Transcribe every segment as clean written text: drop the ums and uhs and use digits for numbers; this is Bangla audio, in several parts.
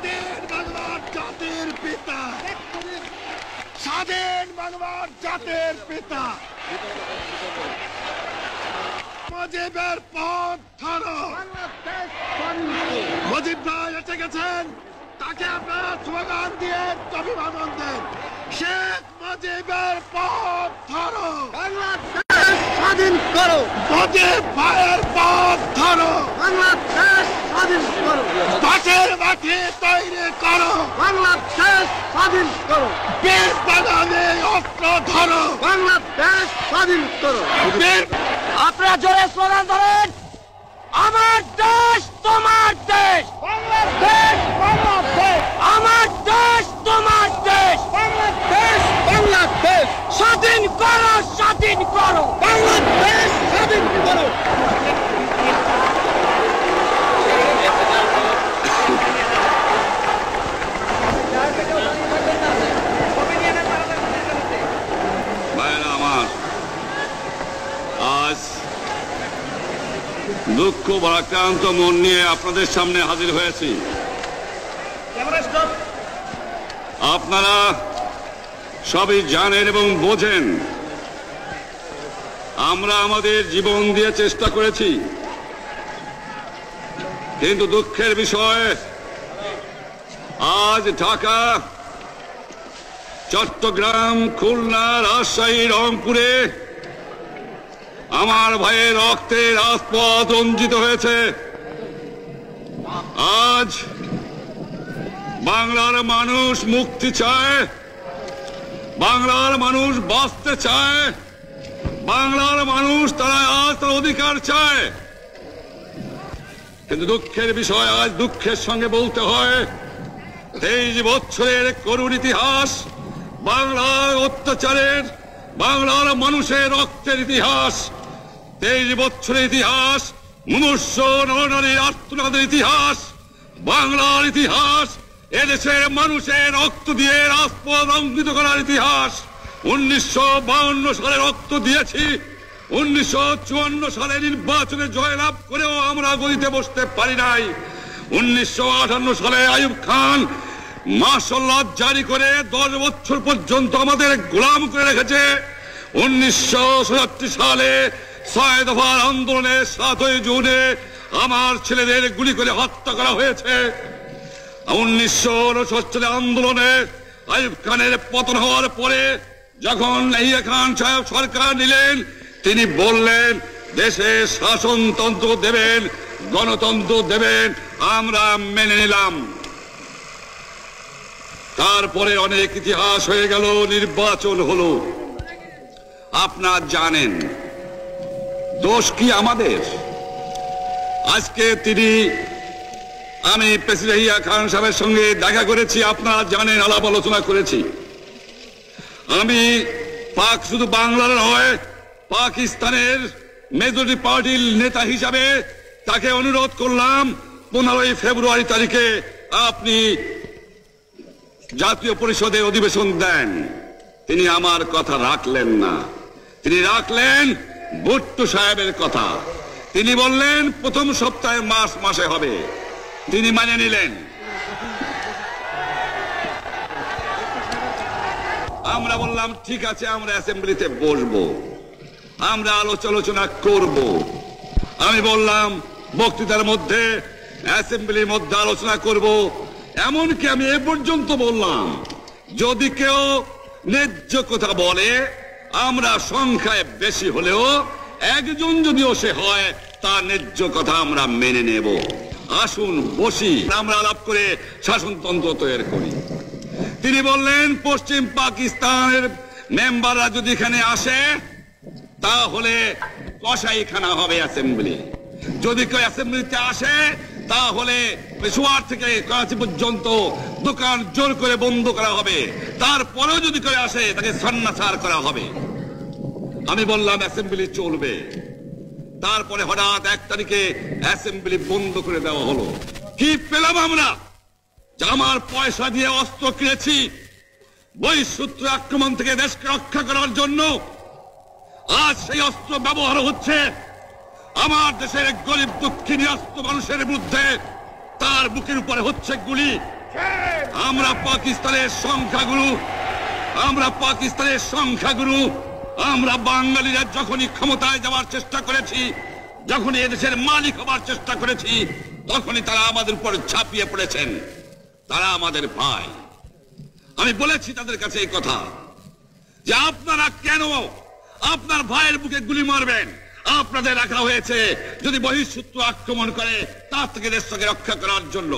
স্বাধীন বাংলার জাতির পিতা, স্বাধীন বাংলার জাতির পিতা মুজিবের পথ ধরো। মুজিব ভাই এসে গেছেন, তাকে আপনারা স্লোগান দিয়ে অভিবাদন দেন। শেখ মুজিবের পথ ধরো, বাংলাদেশ স্বাধীন করো। মুজিব ভাইয়ের পথ ধরো, বাংলাদেশ স্বাধীন করো। পাশের মাঠে তৈরি করো, বাংলাদেশ স্বাধীন করো। বীর বাঙালি অস্ত্র ধরো, বাংলাদেশ স্বাধীন করো। বীর আপনারা জোরে স্লোগান ধরেন, আমার দেশ তোমার দেশ, বাংলাদেশ বাংলাদেশ, আমার দেশ তোমার দেশ, বাংলাদেশ বাংলাদেশ, স্বাধীন করো স্বাধীন করো, বাংলাদেশ স্বাধীন করো। ভাইরা আমার, আজ দুঃখ ভারাক্রান্ত মন নিয়ে আপনাদের সামনে হাজির হয়েছি। আপনারা সবই জানেন এবং বোঝেন আমরা আমাদের জীবন দিয়ে চেষ্টা করেছি, কিন্তু দুঃখের বিষয় আজ ঢাকা, চট্টগ্রাম, খুলনা, রাজশাহী, রংপুরে আমার ভাইয়ের রক্তে রাজপথ রঞ্জিত হয়েছে। আজ বাংলার মানুষ মুক্তি চায়, বাংলার মানুষ বাঁচতে চায়, বাংলার মানুষ তারা আজ তার অধিকার চায়। কিন্তু দুঃখের বিষয়, আজ দুঃখের সঙ্গে বলতে হয় 23 বছরের করুণ ইতিহাস, বাংলার অত্যাচারের, বাংলার মানুষের রক্তের ইতিহাস, 23 বছরের ইতিহাস, মুমূর্ষ নরনারীর আর্তনাদের ইতিহাস, বাংলার ইতিহাস, এদেশের মানুষের রক্ত দিয়ে রাজপথ রঞ্জিত করার ইতিহাস। 1952 সালে রক্ত দিয়েছি, 1954 সালে নির্বাচনে জয়লাভ করেও আমরা গদিতে বসতে পারি নাই। 1958 সালে আইয়ুব খান মার্শাল ল জারি করে 10 বছর পর্যন্ত আমাদের গোলাম করে রেখেছে। 1967 সালে 6 দফার আন্দোলনে 7ই জুনে আমার ছেলেদের গুলি করে হত্যা করা হয়েছে। 1969 সালে আন্দোলনে আইয়ুব খানের পতন হওয়ার পরে যখন ইয়াহিয়া খান সাহেব সরকার নিলেন, তিনি বললেন দেশে শাসনতন্ত্র দেবেন, গণতন্ত্র দেবেন, আমরা মেনে নিলাম। তারপরে অনেক ইতিহাস হয়ে গেল, নির্বাচন হলো। আপনারা জানেন দোষ কি আমাদের? আজকে আমি প্রেসিডেন্ট ইয়াহিয়া খান সাহেবের সঙ্গে দেখা করেছি, আপনারা জানেন, আলাপ আলোচনা করেছি। আমি শুধু বাংলার নয়, পাকিস্তানের মেজরিটি পার্টির নেতা হিসাবে তাকে অনুরোধ করলাম 15 ফেব্রুয়ারি তারিখে আপনি জাতীয় পরিষদে অধিবেশন দেন। তিনি আমার কথা রাখলেন না, তিনি রাখলেন ভুট্টো সাহেবের কথা। তিনি বললেন প্রথম সপ্তাহে মাসে হবে, তিনি মানে নিলেন। আমরা বললাম ঠিক আছে, আমরা অ্যাসেম্বলিতে বসবো, আমরা আলোচনা করব। আমি বললাম বক্তৃতার মধ্যে অ্যাসেম্বলির মধ্যে আলোচনা করব। এমনকি আমি এ পর্যন্ত বললাম যদি কেউ ন্যায্য কথা বলে, আমরা সংখ্যায় বেশি হলেও একজন যদিও সে হয়, তার ন্যায্য কথা আমরা মেনে নেব। আসুন বসি, আমরা আলাপ করে শাসনতন্ত্র তৈরি করি। তিনি বললেন পশ্চিম পাকিস্তানের মেম্বাররা যদি এখানে আসে তাহলে কসাইখানা হবে অ্যাসেম্বলি। যদি কেউ অ্যাসেম্বলিতে আসে তাহলে পেশোয়ার থেকে করাচি পর্যন্ত দোকান জোর করে বন্ধ করা হবে, তারপরেও যদি কেউ আসে তাকে সন্ন্যাসার করা হবে। আমি বললাম অ্যাসেম্বলি চলবে। তারপরে হঠাৎ 1 তারিখে অ্যাসেম্বলি বন্ধ করে দেওয়া হলো। কি পেলাম আমরা? আমার পয়সা দিয়ে অস্ত্র কিনেছি বহিঃশত্রু আক্রমণ থেকে দেশকে রক্ষা করার জন্য। আজ সেই অস্ত্র ব্যবহার হচ্ছে আমার দেশের গরিব দুঃখী নিরস্ত্র মানুষের বিরুদ্ধে। তার বুকের উপরে হচ্ছে গুলি, আমরা পাকিস্তানের সংখ্যাগুরু আমরা বাঙালিরা যখনই ক্ষমতায় যাওয়ার চেষ্টা করেছি, যখনই এদেশের মালিক হবার চেষ্টা করেছি, তখনই তারা আমাদের উপর ঝাঁপিয়ে পড়েছেন। তারা আমাদের ভাই। আমি বলেছি তাদের কাছে এই কথা যে আপনারা কেন আপনার ভাইয়ের বুকে গুলি মারবেন? আপনাদের রাখা হয়েছে যদি বহিঃশত্রু আক্রমণ করে তার থেকে দেশটাকে রক্ষা করার জন্য।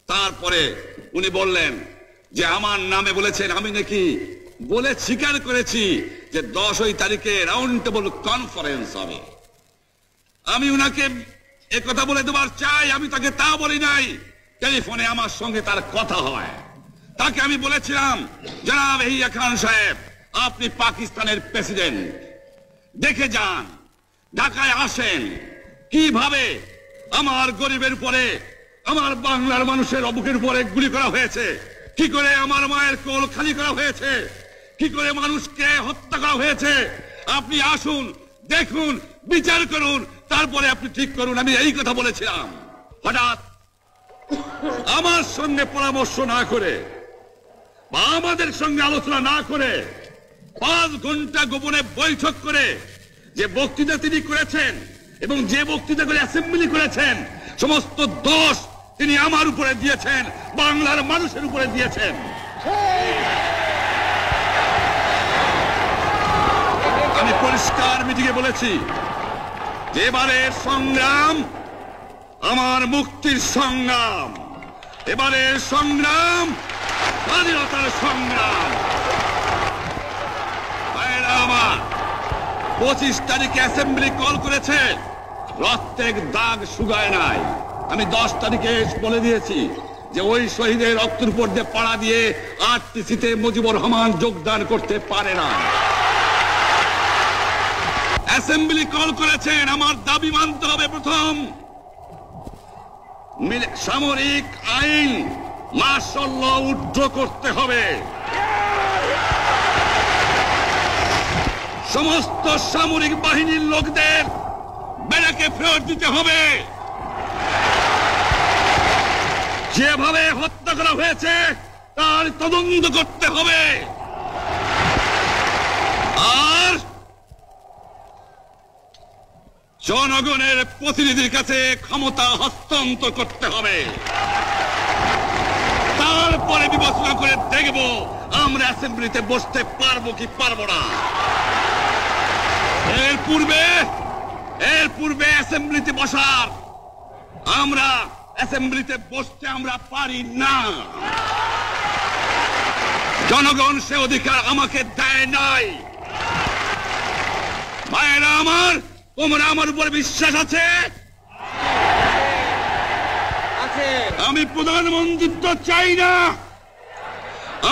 তারপরে উনি বললেন যে আমার নামে বলেছেন, আমি নাকি বলে স্বীকার করেছি যে 10 তারিখে রাউন্ড টেবল কনফারেন্স হবে। আমি উনাকে একথা বলে দেবার চাই, আমি তাকে তা বলি নাই। টেলিফোনে আমার সঙ্গে তার কথা হয়। তাকে আমি বলেছিলাম, জনাব ইয়াহিয়া খান সাহেব, আপনি পাকিস্তানের প্রেসিডেন্ট, দেখে যান, ঢাকায় আসেন কিভাবে আমার গরিবের উপরে, আমার বাংলার মানুষের বুকের উপরে গুলি করা হয়েছে, কি করে আমার মায়ের কোল খালি করা হয়েছে, কি করে মানুষকে হত্যা করা হয়েছে। আপনি আসুন, দেখুন, বিচার করুন, তারপরে আপনি ঠিক করুন। আমি এই কথা বলেছিলাম। হঠাৎ আমার সঙ্গে পরামর্শ না করে বা আমাদের সঙ্গে আলোচনা না করে 5 ঘন্টা গোপনে বৈঠক করে যে বক্তৃতা তিনি করেছেন এবং যে বক্তৃতা করে অ্যাসেম্বলি করেছেন, সমস্ত দোষ তিনি আমার উপরে দিয়েছেন, বাংলার মানুষের উপরে দিয়েছেন। আমি পরিষ্কার মিটিংয়ে বলেছি যে এবারের সংগ্রাম আমার মুক্তির সংগ্রাম, এবারের সংগ্রাম স্বাধীনতার সংগ্রাম। আমার 25 তারিখে অ্যাসেম্বলি কল করেছে, রক্তের দাগ শুকায় নাই। আমি 10 তারিখে বলে দিয়েছি যে ওই শহীদের রক্তের উপর দিয়ে পাড়া দিয়ে আরটিসিতে মুজিবুর রহমান যোগদান করতে পারে না। অ্যাসেম্বলি কল করেছেন, আমার দাবি মানতে হবে। প্রথম সামরিক আইন মার্শাল ল উড্র করতে হবে, সমস্ত সামরিক বাহিনীর লোকদের ব্যারাকে ফেরত দিতে হবে, যেভাবে হত্যা করা হয়েছে তার তদন্ত করতে হবে, আর জনগণের প্রতিনিধির কাছে ক্ষমতা হস্তান্তর করতে হবে। তারপরে বিবেচনা করে দেখব আমরা অ্যাসেম্বলিতে বসতে পারবো কি পারবো না। এর পূর্বে অ্যাসেম্বলিতে বসার, আমরা অ্যাসেম্বলিতে বসতে আমরা পারি না। জনগণ সে অধিকার আমাকে দেয় নাই। ভাইয়েরা আমার, তোমরা আমার উপর বিশ্বাস আছে? আমি প্রধানমন্ত্রিত্ব চাই না,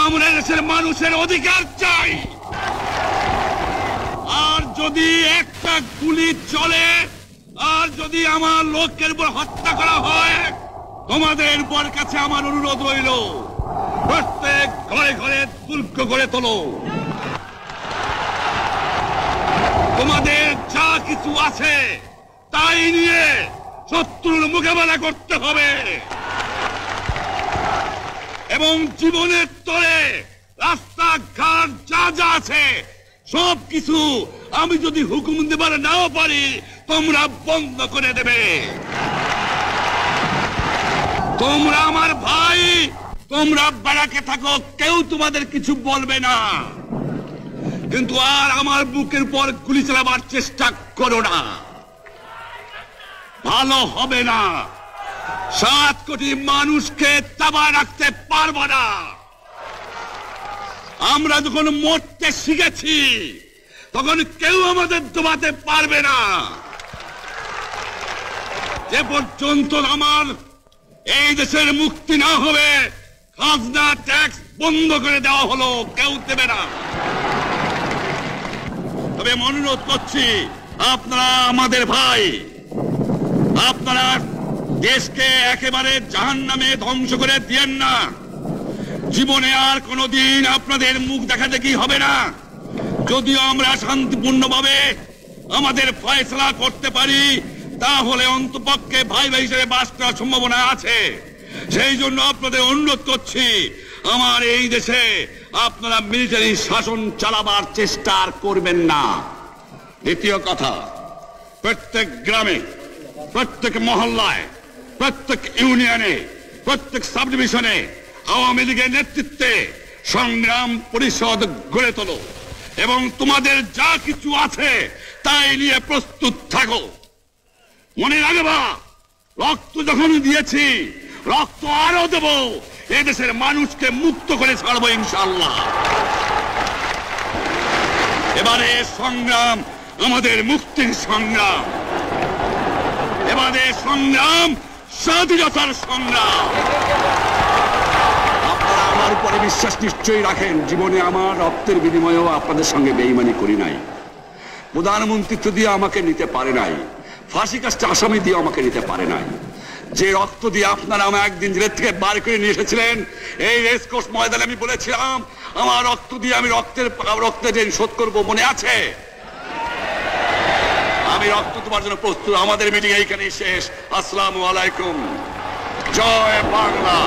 আমরা দেশের মানুষের অধিকার চাই। আর যদি একটা গুলি চলে, আর যদি আমার লোকের উপর হত্যা করা হয়, তোমাদের উপর কাছে আমার অনুরোধ রইল, প্রত্যেক ঘরে ঘরে দুর্গ গড়ে তোলো। তোমাদের যা কিছু আছে তাই নিয়ে শত্রুর মোকাবেলা করতে হবে, এবং জীবনের তরে রাস্তাঘাট যা যা আছে সবকিছু আমি যদি হুকুম দেবার নাও পারি, তোমরা বন্ধ করে দেবে। তোমরা আমার ভাই, তোমরা ব্যারাকে থাকো, কেউ তোমাদের কিছু বলবে না, কিন্তু আর আমার বুকের পর গুলি চালাবার চেষ্টা করো না, ভালো হবে না। 7 কোটি মানুষকে চাপায় রাখতে পারবো না। আমরা যখন মরতে শিখেছি তখন কেউ আমাদের দবাতে পারবে না। যে পর্যন্ত আমার এই দেশের মুক্তি না হবে, খাজনা ট্যাক্স বন্ধ করে দেওয়া হলো, কেউ দেবে না। তবে আমি অনুরোধ করছি, আপনারা আমাদের ভাই, আপনারা দেশকে একেবারে জাহান্নামে ধ্বংস করে দিয়েন না। জীবনে আর কোনোদিন আপনাদের মুখ দেখা দেখি হবে না। যদিও আমরা শান্তিপূর্ণভাবে আমাদের ফয়সালা করতে পারি, তাহলে অন্তপক্ষে ভাই ভাই হিসেবে বাস করার সম্ভাবনা আছে। সেই জন্য আপনাদের অনুরোধ করছি, আমার এই দেশে আপনারা মিলিটারি শাসন চালাবার চেষ্টা আর করবেন না। দ্বিতীয় কথা, প্রত্যেক গ্রামে, প্রত্যেক মহল্লায়, প্রত্যেক ইউনিয়নে, প্রত্যেক সাব ডিভিশনে আওয়ামী লীগের নেতৃত্বে সংগ্রাম পরিষদ গড়ে তোলো এবং তোমাদের যা কিছু আছে তাই নিয়ে প্রস্তুত থাকো। মনে রাখবা, রক্ত যখন দিয়েছি, রক্ত আরো দেব, এদেশের মানুষকে মুক্ত করে ছাড়বো ইনশাআল্লাহ। এবারে সংগ্রাম আমাদের মুক্তির সংগ্রাম, এবারে সংগ্রাম স্বাধীনতার সংগ্রাম। আপনারা আমার উপরে বিশ্বাস নিশ্চয়ই রাখেন। জীবনে আমার রক্তের বিনিময়েও আপনাদের সঙ্গে বেঈমানি করি নাই। প্রধানমন্ত্রিত্ব দিয়ে আমাকে নিতে পারে নাই, ফাঁসি কাস্টে আসামি দিয়ে আমাকে নিতে পারে নাই। যে রক্ত দিয়ে আপনারা আমাকে একদিন জেলের থেকে বার করে নিয়ে এসেছিলেন, এই রেসকোর্স ময়দানে আমি বলেছিলাম আমার রক্ত দিয়ে আমি রক্তের ঋণ শোধ করবো, মনে আছে? আমি রক্ত তোমার জন্য প্রস্তুত। আমাদের মিটিং এইখানেই শেষ। আসসালামু আলাইকুম। জয় বাংলা।